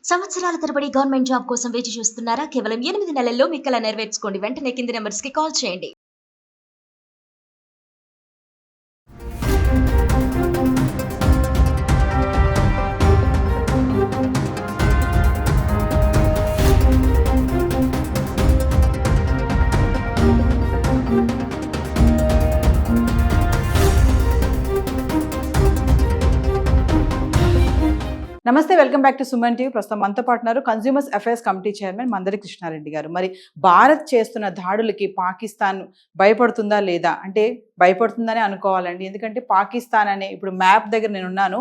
సంవత్సరాల తరబడి government job కోసం వేచి చూస్తున్నారా? కేవలం 8 నెలల్లో మీ కల నెరవేర్చుకోండి. వెంటనే కింది నంబర్స్‌కి కాల్ చేయండి. నమస్తే, welcome back to Suman TV. ప్రస్తుతం మనతో పాటున్నారు consumers affairs committee chairman Mandari Krishnareddy గారు. మరి భారత్ చేస్తున్న దాడులకి పాకిస్తాన్ భయపడుతుందా లేదా అంటే భయపడుతుందనే అనుకోవాలండి. ఎందుకంటే పాకిస్తాన్ అనే ఇప్పుడు మ్యాప్ దగ్గర నేను ఉన్నాను,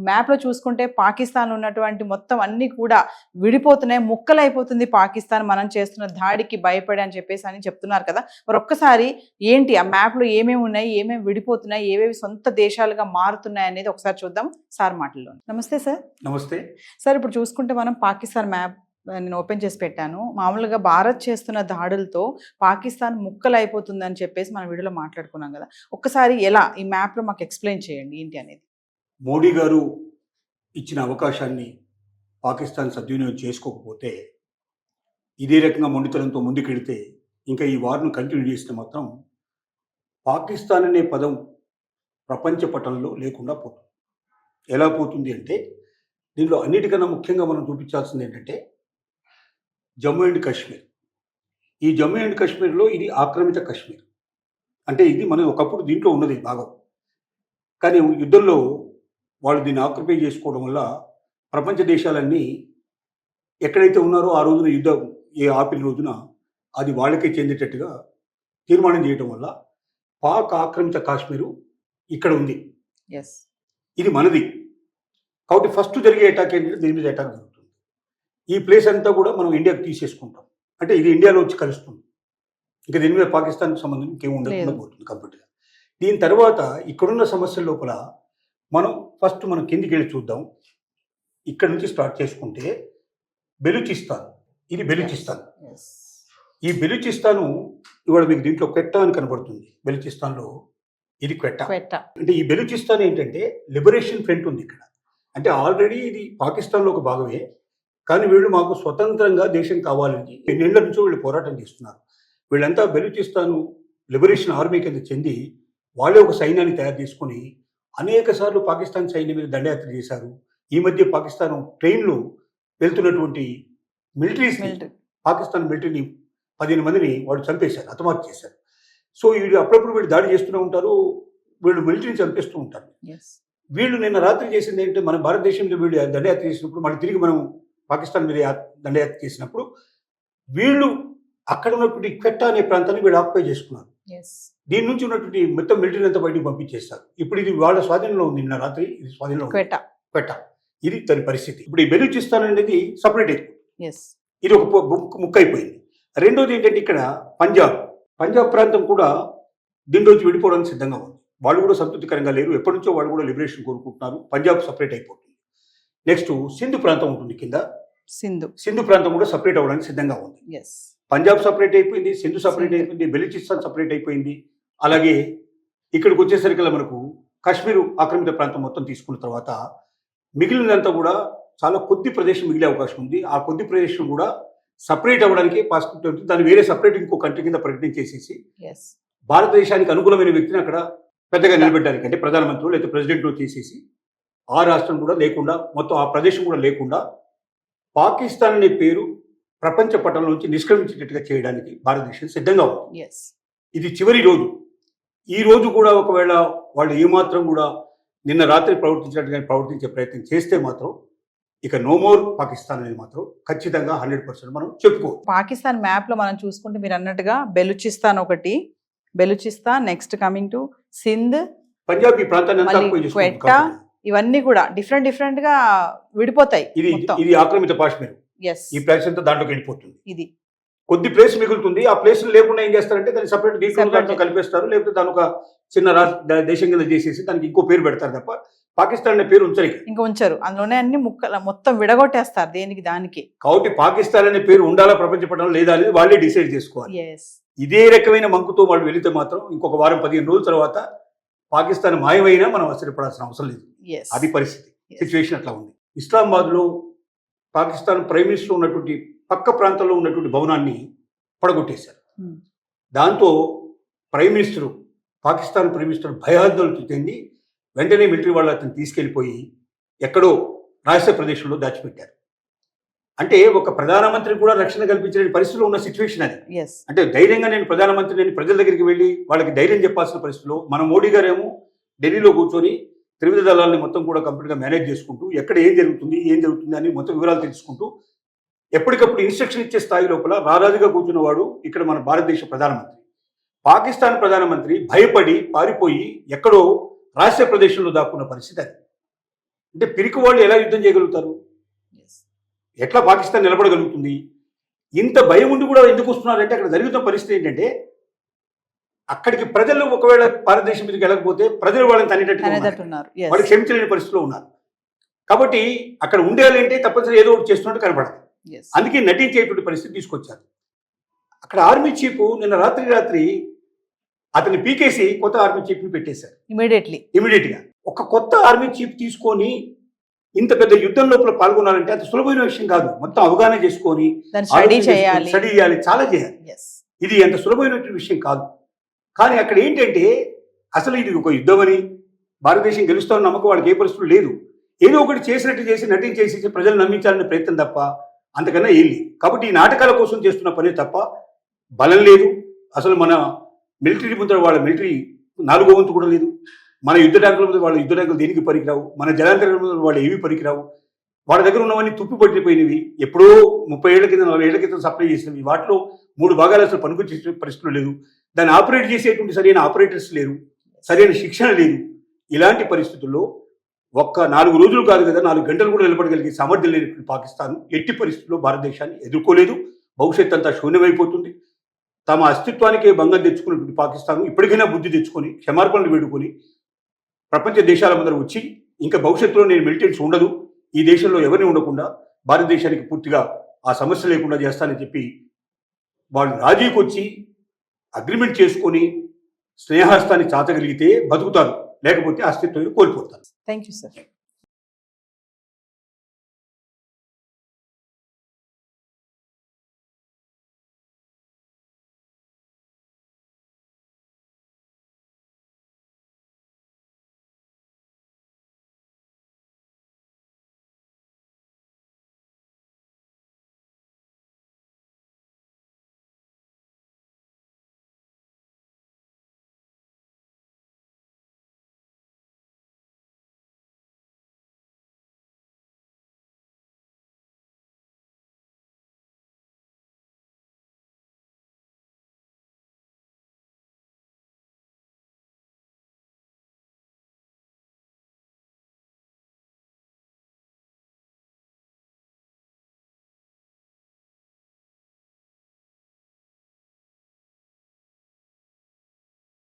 మ్యాప్లో చూసుకుంటే పాకిస్తాన్లో ఉన్నటువంటి మొత్తం అన్నీ కూడా విడిపోతున్నాయి, ముక్కలైపోతుంది పాకిస్తాన్ మనం చేస్తున్న దాడికి భయపడి అని చెప్పేసి అని చెప్తున్నారు కదా. మరి ఒక్కసారి ఏంటి ఆ మ్యాప్లో ఏమేమి ఉన్నాయి, ఏమేమి విడిపోతున్నాయి, ఏవేవి సొంత దేశాలుగా మారుతున్నాయి అనేది ఒకసారి చూద్దాం సార్ మాటల్లో. నమస్తే సార్. నమస్తే సార్, ఇప్పుడు చూసుకుంటే మనం పాకిస్తాన్ మ్యాప్ నేను ఓపెన్ చేసి పెట్టాను. మామూలుగా భారత్ చేస్తున్న దాడులతో పాకిస్తాన్ ముక్కలు అయిపోతుందని చెప్పేసి మన వీడియోలో మాట్లాడుకున్నాం కదా. ఒక్కసారి ఎలా ఈ మ్యాప్లో మాకు ఎక్స్ప్లెయిన్ చేయండి ఏంటి అనేది. మోడీ గారు ఇచ్చిన అవకాశాన్ని పాకిస్తాన్ సద్వినియోగం చేసుకోకపోతే, ఇదే రకంగా మొండితనంతో ముందుకెడితే, ఇంకా ఈ వార్ను కంటిన్యూ చేస్తే మాత్రం పాకిస్తాన్ అనే పదం ప్రపంచ పటంలో లేకుండా పోతుంది. ఎలా పోతుంది అంటే, దీనిలో అన్నిటికన్నా ముఖ్యంగా మనం చూపించాల్సింది ఏంటంటే జమ్మూ అండ్ కాశ్మీర్. ఈ జమ్మూ అండ్ కాశ్మీర్లో ఇది ఆక్రమిత కాశ్మీర్. అంటే ఇది మనం ఒకప్పుడు దీంట్లో ఉన్నది భాగం, కానీ యుద్ధంలో వాళ్ళు దీన్ని ఆక్యుపై చేసుకోవడం వల్ల ప్రపంచ దేశాలన్నీ ఎక్కడైతే ఉన్నారో ఆ రోజున యుద్ధం ఆపిన రోజున అది వాళ్ళకే చెందేటట్టుగా తీర్మానం చేయడం వల్ల పాక్ ఆక్రమిత కాశ్మీరు ఇక్కడ ఉంది, ఇది మనది. కాబట్టి ఫస్ట్ జరిగే అటాక్ ఏంటంటే దీని మీద అటాక్ జరుగుతుంది. ఈ ప్లేస్ అంతా కూడా మనం ఇండియాకి తీసేసుకుంటాం, అంటే ఇది ఇండియాలో వచ్చి కలుస్తుంది. ఇంకా దీని మీద పాకిస్తాన్కి సంబంధం ఇంకేం ఉండకుండా పోతుంది కంప్లీట్గా. దీని తర్వాత ఇక్కడున్న సమస్యల లోపల మనం కిందికి వెళ్ళి చూద్దాం. ఇక్కడ నుంచి స్టార్ట్ చేసుకుంటే బెలూచిస్తాన్, ఇది బెలూచిస్తాన్. ఈ బెలూచిస్తాను ఇవాళ మీకు దీంట్లో క్వెట్టా అని కనబడుతుంది. బెలూచిస్తాన్లో ఇది క్వెట్టా. అంటే ఈ బెలూచిస్తాన్ ఏంటంటే లిబరేషన్ ఫ్రంట్ ఉంది ఇక్కడ. అంటే ఆల్రెడీ ఇది పాకిస్తాన్లో ఒక భాగమే, కానీ వీళ్ళు మాకు స్వతంత్రంగా దేశం కావాలని ఎన్నేళ్ల నుంచో వీళ్ళు పోరాటం చేస్తున్నారు. వీళ్ళంతా బెలూచిస్తాను లిబరేషన్ ఆర్మీ కింద చెంది వాళ్ళే ఒక సైన్యాన్ని తయారు చేసుకుని అనేక సార్లు పాకిస్తాన్ సైన్యం మీద దండయాత్ర చేశారు. ఈ మధ్య పాకిస్తాన్ ట్రైన్లో వెళ్తున్నటువంటి పాకిస్తాన్ మిలిటరీని 15 మందిని వాళ్ళు చంపేశారు, హతమార్పు చేశారు. సో వీళ్ళు అప్పుడప్పుడు వీళ్ళు దాడి చేస్తూనే ఉంటారు, వీళ్ళు మిలిటరీని చంపేస్తూ ఉంటారు. వీళ్ళు నిన్న రాత్రి చేసింది ఏంటంటే, మన భారతదేశంలో వీళ్ళు దండయాత్ర చేసినప్పుడు, మళ్ళీ తిరిగి మనం పాకిస్తాన్ మీద దండయాత్ర చేసినప్పుడు వీళ్ళు అక్కడ ఉన్నటువంటి క్వెట్టా అనే ప్రాంతాన్ని వీళ్ళు ఆక్యుపై చేసుకున్నారు. దీని నుంచి ఉన్నటువంటి మొత్తం మిలిటరీ అంతా బయటకు పంపించేస్తారు. ఇప్పుడు ఇది వాళ్ళ స్వాధీనంలో ఉంది. నిన్న రాత్రి ఇది స్వాధీనంలో క్వెట్టా. ఇది దాని పరిస్థితి. ఇప్పుడు ఈ బెలూచిస్తాన్ అనేది సపరేట్ అయిపోయింది, ఇది ఒక ముక్క అయిపోయింది. రెండోది ఏంటంటే, ఇక్కడ పంజాబ్ ప్రాంతం కూడా దీంట్లోంచి విడిపోవడానికి సిద్ధంగా ఉంది. వాళ్ళు కూడా సంతృప్తికరంగా లేరు, ఎప్పటి నుంచో వాళ్ళు కూడా లిబరేషన్ కోరుకుంటున్నారు. పంజాబ్ సపరేట్ అయిపోతుంది. నెక్స్ట్ సింధు ప్రాంతం ఉంటుంది కింద, సింధు ప్రాంతం కూడా సపరేట్ అవ్వడానికి సిద్ధంగా ఉంది. పంజాబ్ సపరేట్ అయిపోయింది, సింధు సపరేట్ అయిపోయింది, బెలూచిస్తాన్ సపరేట్ అయిపోయింది. అలాగే ఇక్కడికి వచ్చేసరికి మనకు కాశ్మీర్ ఆక్రమిత ప్రాంతం మొత్తం తీసుకున్న తర్వాత మిగిలినంతా కూడా చాలా కొద్ది ప్రదేశం మిగిలే అవకాశం ఉంది. ఆ కొద్ది ప్రదేశం కూడా సపరేట్ అవ్వడానికి పాసిబిలిటీ ఉంటుంది. దాన్ని వేరే సపరేట్ ఇంకో కంట్రీ కింద ప్రకటించేసేసి భారతదేశానికి అనుకూలమైన వ్యక్తిని అక్కడ పెద్దగా నిలబెట్టడానికి, అంటే ప్రధానమంత్రి లేకపోతే ప్రెసిడెంట్ చేసేసి ఆ రాష్ట్రం కూడా లేకుండా, మొత్తం ఆ ప్రదేశం కూడా లేకుండా పాకిస్తాన్ అనే పేరు ప్రపంచ పటంలోంచి నిష్క్రమించేటట్టుగా చేయడానికి భారతదేశం సిద్ధంగా ఉంది. ఇది చివరి రోజు. ఈ రోజు కూడా ఒకవేళ వాళ్ళు ఏమాత్రం కూడా నిన్న రాత్రి ప్రవర్తించినట్టుగా ప్రవర్తించే ప్రయత్నం చేస్తే మాత్రం ఇక నో మోర్ పాకిస్తాన్ అనేది మాత్రం ఖచ్చితంగా 100% మనం చెప్పుకోవచ్చు. పాకిస్తాన్ మ్యాప్ లో మనం చూసుకుంటే మీరు అన్నట్టుగా బెలూచిస్తాన్ ఒకటి, Balochistan next coming to Sindh, Punjab ఈ ప్రాంతాన్ని క్వెట్టా, ఇవన్నీ కూడా డిఫరెంట్ గా విడిపోతాయి. ఇది ఆక్రమిత కాశ్మీర్. ఈ ప్లేస్ అంతా దాంట్లోకి వెళ్ళిపోతుంది. ఇది కొద్ది ప్లేస్ మిగులుతుంది. ఆ ప్లేస్ లేకుండా ఏం చేస్తారంటే దాన్ని సపరేట్ దీంట్లో కలిపేస్తారు, లేకపోతే దాని ఒక చిన్న దేశం కింద చేసేసి దానికి ఇంకో పేరు పెడతారు తప్ప పాకిస్తాన్ అనే పేరు ఉంచరు. అందులోనే అన్ని ముక్కలు మొత్తం విడగొట్టేస్తారు దేనికి దానికి. కాబట్టి పాకిస్తాన్ అనే పేరు ఉండాలా ప్రపంచ పటంలో లేదా అనేది వాళ్ళే డిసైడ్ చేసుకోవాలి. ఇదే రకమైన మంకుతో వాళ్ళు వెళితే మాత్రం ఇంకొక వారం 15 రోజుల తర్వాత పాకిస్తాన్ మాయమైనా మనం ఆశ్చర్యపడాల్సిన అవసరం లేదు. అది పరిస్థితి, సిచ్యువేషన్ అట్లా ఉంది. ఇస్లామాబాద్లో పాకిస్తాన్ ప్రైమ్ మినిస్టర్ ఉన్నటువంటి పక్క ప్రాంతంలో ఉన్నటువంటి భవనాన్ని పడగొట్టేశారు. Hmm. దాంతో పాకిస్తాన్ ప్రైమ్ మినిస్టర్ భయాందోళనకు చెంది వెంటనే మిలిటరీ వాళ్ళు అతను తీసుకెళ్లిపోయి ఎక్కడో రహస్య ప్రదేశంలో దాచిపెట్టారు. అంటే ఒక ప్రధానమంత్రి కూడా రక్షణ కల్పించలేని పరిస్థితిలో ఉన్న సిచ్యువేషన్ అది. ఎస్ అంటే ధైర్యంగా నేను ప్రధానమంత్రి నేను ప్రజల దగ్గరికి వెళ్ళి వాళ్ళకి ధైర్యం చెప్పాల్సిన పరిస్థితిలో మన మోడీ గారేమో ఢిల్లీలో కూర్చొని త్రివిధ దళాలని మొత్తం కూడా కంప్లీట్గా మేనేజ్ చేసుకుంటూ ఎక్కడ ఏం జరుగుతుంది అని మొత్తం వివరాలు తెలుసుకుంటూ ఎప్పటికప్పుడు ఇన్స్ట్రక్షన్ ఇచ్చే స్థాయి లోపల రారాజుగా కూర్చున్నవాడు ఇక్కడ మన భారతదేశ ప్రధానమంత్రి. పాకిస్తాన్ ప్రధానమంత్రి భయపడి పారిపోయి ఎక్కడో రహస్య ప్రదేశంలో దాక్కున్న పరిస్థితి అది. అంటే పిరికి వాళ్ళు ఎలా యుద్ధం చేయగలుగుతారు? ఎట్లా పాకిస్తాన్ నిలబడగలుగుతుంది? ఇంత భయం ఉండి కూడా ఎందుకు వస్తున్నారంటే అక్కడ జరుగుతున్న పరిస్థితి ఏంటంటే అక్కడికి ప్రజలు ఒకవేళ భారతదేశం మీదకి వెళ్ళకపోతే ప్రజలు వాళ్ళని తనేటట్టున్నారు, వాళ్ళు క్షమించలేని పరిస్థితిలో ఉన్నారు. కాబట్టి అక్కడ ఉండేయాలంటే తప్పనిసరి ఏదో ఒకటి చేస్తున్నట్టు కనపడదు. అందుకే నటించేటువంటి పరిస్థితి తీసుకొచ్చారు. అక్కడ ఆర్మీ చీఫ్ నిన్న రాత్రి అతన్ని పీకేసి కొత్త ఆర్మీ చీఫ్ని పెట్టేశారు ఇమీడియట్గా. ఒక కొత్త ఆర్మీ చీఫ్ తీసుకొని ఇంత పెద్ద యుద్ధం లోపల పాల్గొనాలంటే అది సులభమైన విషయం కాదు. మొత్తం అవగాహన చేసుకొని స్టడీ చేయాలి, చాలా చేయాలి. ఇది అంత సులభమైనటువంటి విషయం కాదు. కానీ అక్కడ ఏంటంటే అసలు ఇది ఒక యుద్ధమని భారతదేశం గెలుస్తామని నమ్మకం వాళ్ళకి ఏ పరిస్థితులు లేదు. ఏదో ఒకటి చేసినట్టు చేసి నటించేసి ప్రజలు నమ్మించాలనే ప్రయత్నం తప్ప అంతకన్నా ఏం లేదు. కాబట్టి ఈ నాటకాల కోసం చేస్తున్న పనే తప్ప బలం లేదు. అసలు మన మిలిటరీ ముందర వాళ్ళ మిలిటరీ 4వ వంతు కూడా లేదు. మన యుద్ధ ట్యాంకుల మీద వాళ్ళ యుద్ధ ట్యాంకులు దేనికి పనికిరావు. మన జలాంతర్ల మీద వాళ్ళు ఏవి పనికిరావు. వాళ్ళ దగ్గర ఉన్నవన్నీ తుప్పి పట్టిపోయినవి. ఎప్పుడో 30 ఏళ్ల కింద 40 ఏళ్ల క్రితం సప్లై చేసినవి. వాటిలో 3 భాగాలు అసలు పనికొచ్చే పరిస్థితులు లేదు. దాన్ని ఆపరేట్ చేసేటువంటి సరైన ఆపరేటర్స్ లేరు, సరైన శిక్షణ లేదు. ఇలాంటి పరిస్థితుల్లో ఒక్క 4 రోజులు కాదు కదా, 4 గంటలు కూడా నిలబడగలిగే సామర్థ్యం లేనటువంటి పాకిస్తాన్ ఎట్టి పరిస్థితుల్లో భారతదేశాన్ని ఎదుర్కోలేదు. భవిష్యత్ అంతా శూన్యమైపోతుంది. తమ అస్తిత్వానికే భంగం తెచ్చుకున్నటువంటి పాకిస్తాన్ ఇప్పటికైనా బుద్ధి తెచ్చుకొని క్షమార్పణలు వేడుకొని ప్రపంచ దేశాల ముందర వచ్చి ఇంకా భవిష్యత్తులో నేను మిలిటెన్స్ ఉండదు, ఈ దేశంలో ఎవరిని ఉండకుండా భారతదేశానికి పూర్తిగా ఆ సమస్య లేకుండా చేస్తానని చెప్పి వాళ్ళు రాజీకి వచ్చి అగ్రిమెంట్ చేసుకొని స్నేహాస్తాన్ని చాచగలిగితే బతుకుతారు, లేకపోతే అస్తిత్వాన్ని కోల్పోతారు. Thank you sir.